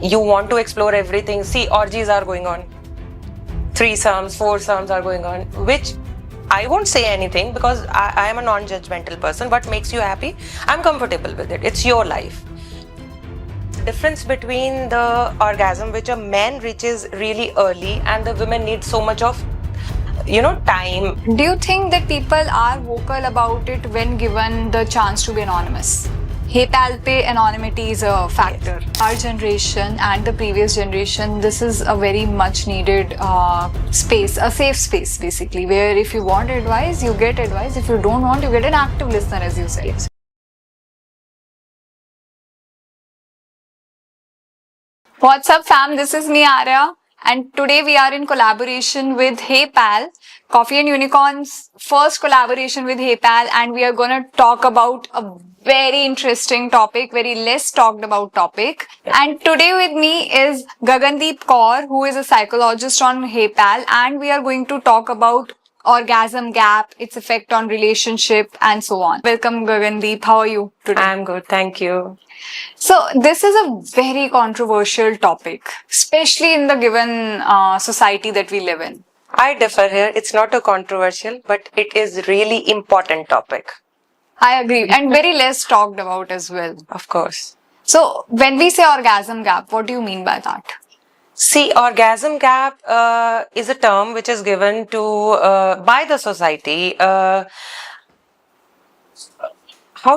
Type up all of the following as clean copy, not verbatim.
You want to explore everything. See, orgies are going on. Threesomes, foursomes are going on, which I won't say anything because I am a non-judgmental person. What makes you happy? I'm comfortable with it. It's your life. The difference between the orgasm which a man reaches really early and the women need so much of time. Do you think that people are vocal about it when given the chance to be anonymous? Hey pal pe anonymity is a factor. Our generation and the previous generation, this is a very much needed space, a safe space basically, where if you want advice, you get advice. If you don't want, you get an active listener, as you said. Yes. What's up, fam? This is me, Arya, and today we are in collaboration with Hey Pal, Coffee and Unicorn's first collaboration with Hey Pal, and we are gonna talk about a very interesting topic, very less talked about topic. And today with me is Gagandeep Kaur, who is a psychologist on Hey Pal, and we are going to talk about orgasm gap, its effect on relationship, and so on. Welcome, Gagandeep. How are you today? I'm good, thank you. So this is a very controversial topic, especially in the given society that we live in. I differ here. It's not a controversial, but it is really important topic. I agree, and very less talked about as well. Of course. So when we say orgasm gap, what do you mean by that? See, orgasm gap is a term which is given to by the society. How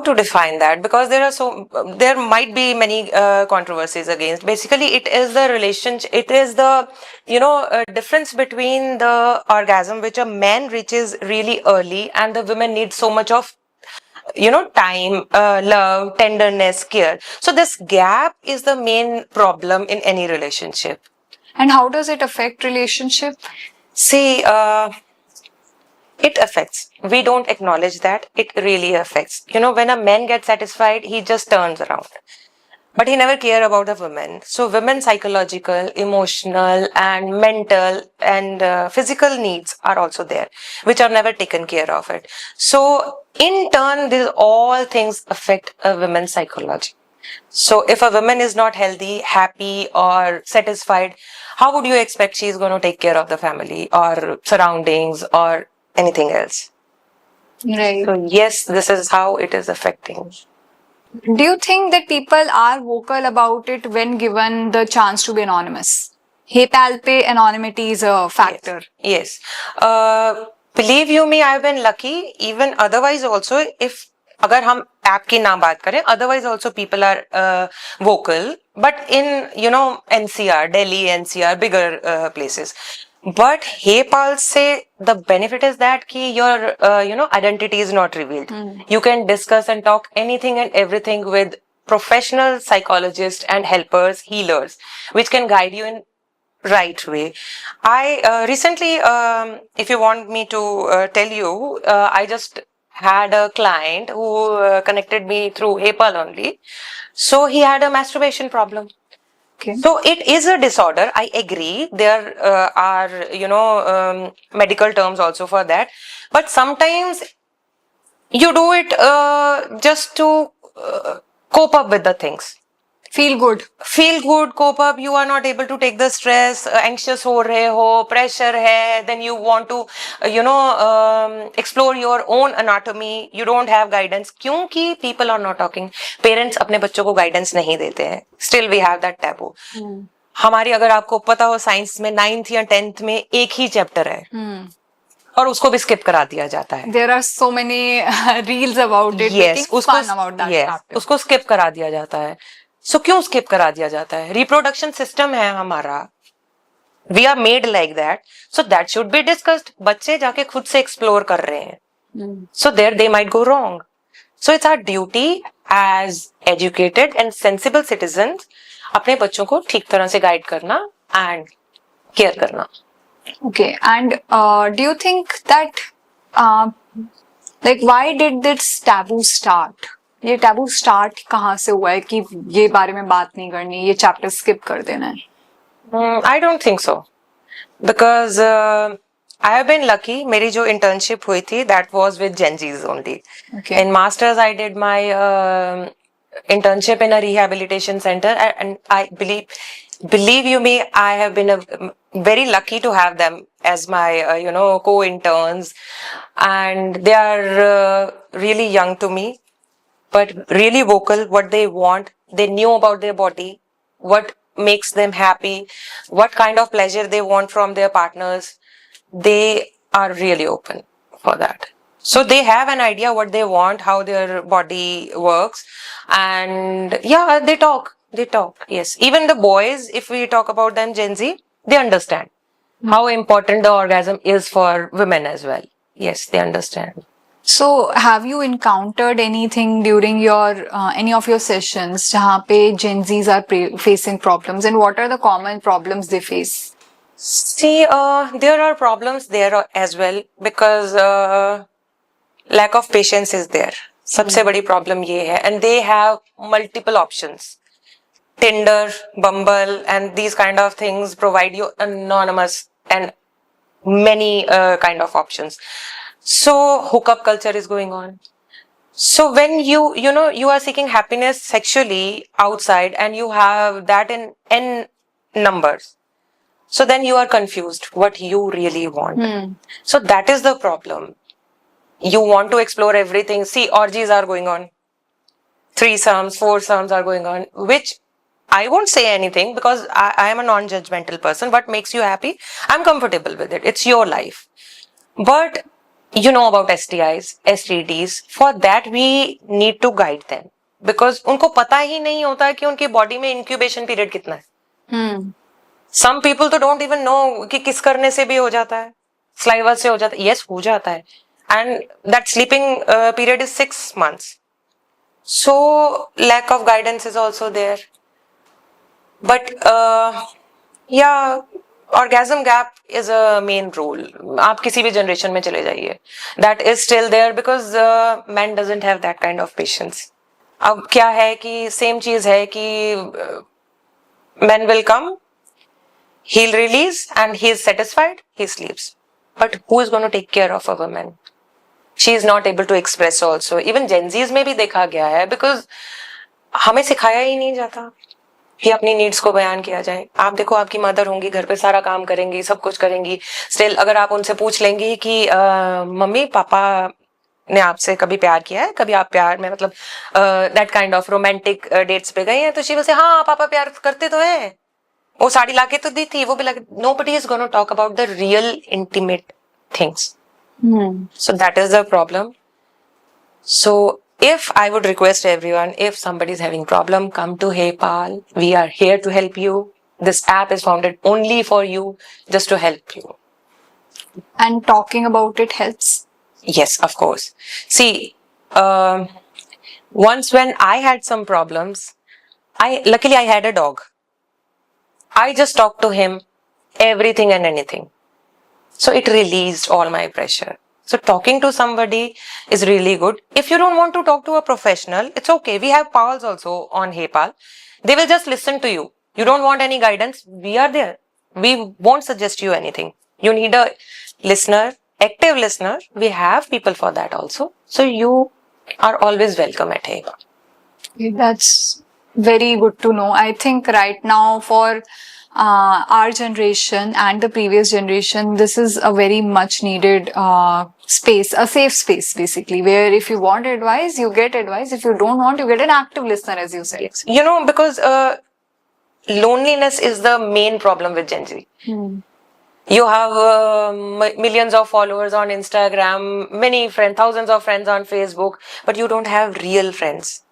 to define that? Because there might be many controversies against. Basically, it is the relationship. It is the difference between the orgasm which a man reaches really early, and the women need so much of time, love, tenderness, care. So this gap is the main problem in any relationship. And how does it affect relationship? See, it affects. We don't acknowledge that. It really affects. When a man gets satisfied, he just turns around. But he never care about the women. So women's psychological, emotional and mental and physical needs are also there, which are never taken care of it. So in turn, these all things affect a woman's psychology. So if a woman is not healthy, happy or satisfied, how would you expect she's going to take care of the family or surroundings or anything else? Right. So yes, this is how it is affecting. Do you think that people are vocal about it when given the chance to be anonymous? Hey pal pe anonymity is a factor. Yes. Believe you me, I've been lucky. Even otherwise also, if अगर हम app की ना बात करें, otherwise also people are vocal. But in NCR, Delhi, NCR, bigger places. But Hey Pal say the benefit is that ki your identity is not revealed. You can discuss and talk anything and everything with professional psychologists and helpers, healers, which can guide you in right way. I recently, if you want me to tell you, I just had a client who connected me through Hey Pal only. So he had a masturbation problem. Okay. So it is a disorder. I agree. There are medical terms also for that. But sometimes you do it just to cope up with the things. Feel good, cope up. You are not able to take the stress, anxious ho rahe ho, pressure hai, then you want to explore your own anatomy. You don't have guidance क्योंकि people are not talking. Parents अपने बच्चों को guidance नहीं देते हैं. Still we have that taboo. हमारी अगर आपको पता हो साइंस में 9th या 10th में एक ही चैप्टर है और उसको भी स्किप करा दिया जाता है. There are so many reels about it. Yes, making fun about that chapter. उसको स्किप करा दिया जाता है. So क्यों स्किप करा दिया जाता है? रिप्रोडक्शन सिस्टम है हमारा. We are made like that. So that should be discussed. बच्चे जाके खुद से एक्सप्लोर कर रहे हैं. So there they might go wrong. So it's our duty as educated and sensible citizens अपने बच्चों को ठीक तरह से गाइड करना and केयर करना. Okay, and do you think that like why did this taboo start? ये taboo start कहाँ से हुआ है कि ये बारे में बात नहीं करनी, ये chapter skip कर देना है? I don't think so. Because I have been lucky. मेरी जो internship हुई थी, that was with Gen Zs only. Okay. In masters, I did my internship in a rehabilitation center, and I believe you me, I have been very lucky to have them as my co-interns, and they are really young to me, but really vocal. What they want, they knew about their body, what makes them happy, what kind of pleasure they want from their partners. They are really open for that. So they have an idea what they want, how their body works, and yeah, they talk. They talk. Yes, even the boys, if we talk about them, Gen Z, they understand how important the orgasm is for women as well. Yes, they understand. So, have you encountered anything during your any of your sessions जहाँ पे Gen Zs are facing problems, and what are the common problems they face? See, there are problems there as well, because lack of patience is there. सबसे बड़ी problem ये है, and they have multiple options. Tinder, Bumble, and these kind of things provide you anonymous and many kind of options. So hookup culture is going on. So when you are seeking happiness sexually outside, and you have that in n numbers, so then you are confused what you really want. So that is the problem. You want to explore everything. See, orgies are going on. Threesomes, foursomes are going on, which I won't say anything, because I am a non-judgmental person. What makes you happy? I'm comfortable with it. It's your life. But you know about STIs, STDs. For that, we need to guide them. Because उनको पता ही नहीं होता कि उनकी body में incubation period कितना है. Some people तो don't even know कि किस करने से भी हो जाता है. Saliva से हो जाता है. Yes, हो जाता है. And that sleeping period is 6 months. So lack of guidance is also there. But yeah, orgasm gap is a main role. आप किसी भी generation में चले जाइए, that is still there, because man doesn't have that kind of patience. अब क्या है कि same चीज है कि men will come, he'll release, and he is satisfied, he sleeps. But who is going to take care of a woman? She is not able to express also. Even Gen Zs में भी देखा गया है, because हमें सिखाया ही नहीं जाता कि अपनी नीड्स को बयान किया जाए. आप देखो, आपकी मदर होंगी, घर पे सारा काम करेंगी, सब कुछ करेंगी. स्टिल अगर आप उनसे पूछ लेंगी कि मम्मी पापा ने आपसे कभी प्यार किया है, कभी आप प्यार में मतलब that kind of romantic dates पे गए हैं, तो शी विल से हाँ पापा प्यार करते तो हैं, वो साड़ी लाके तो दी थी, वो भी लाके. Nobody is gonna talk about the real intimate things. So that is the problem. So if I would request everyone, if somebody is having problem, come to Hey Pal. We are here to help you. This app is founded only for you, just to help you. And talking about it helps. Yes, of course. See, once when I had some problems, luckily I had a dog. I just talked to him everything and anything. So it released all my pressure. So talking to somebody is really good. If you don't want to talk to a professional, it's okay. We have pals also on HeyPal. They will just listen to you. You don't want any guidance? We are there. We won't suggest you anything. You need a listener, active listener. We have people for that also. So you are always welcome at HeyPal. That's very good to know. I think right now for our generation and the previous generation, this is a very much needed space, a safe space basically, where if you want advice, you get advice. If you don't want, you get an active listener, as you said. Yes. You know, because loneliness is the main problem with Gen Z. You have millions of followers on Instagram, many friends, thousands of friends on Facebook, but you don't have real friends.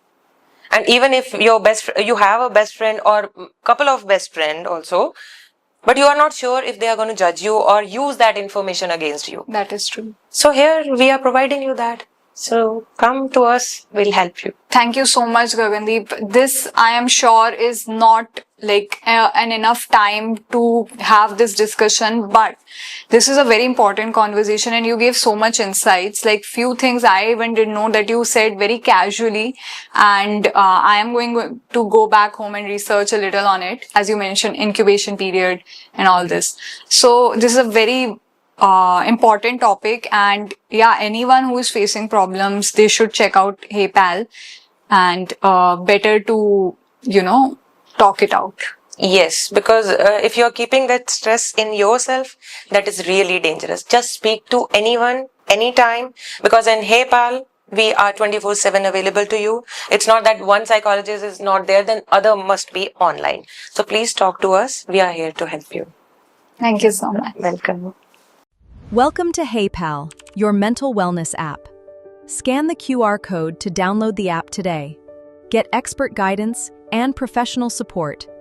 And even if you have a best friend or couple of best friend also, but you are not sure if they are going to judge you or use that information against you. That is true. So here we are providing you that. So come to us, we'll help you. Thank you so much, Gagandeep. This, I am sure, is not like an enough time to have this discussion, but this is a very important conversation and you gave so much insights. Like few things I even didn't know that you said very casually, and I am going to go back home and research a little on it. As you mentioned, incubation period and all this. So this is a very important topic, and yeah, anyone who is facing problems, they should check out HeyPal. and better to, talk it out. Yes, because if you're keeping that stress in yourself, that is really dangerous. Just speak to anyone, anytime, because in Hey Pal, we are 24/7 available to you. It's not that one psychologist is not there, then other must be online. So please talk to us. We are here to help you. Thank you so much. Welcome. Welcome to HeyPal, your mental wellness app. Scan the QR code to download the app today. Get expert guidance and professional support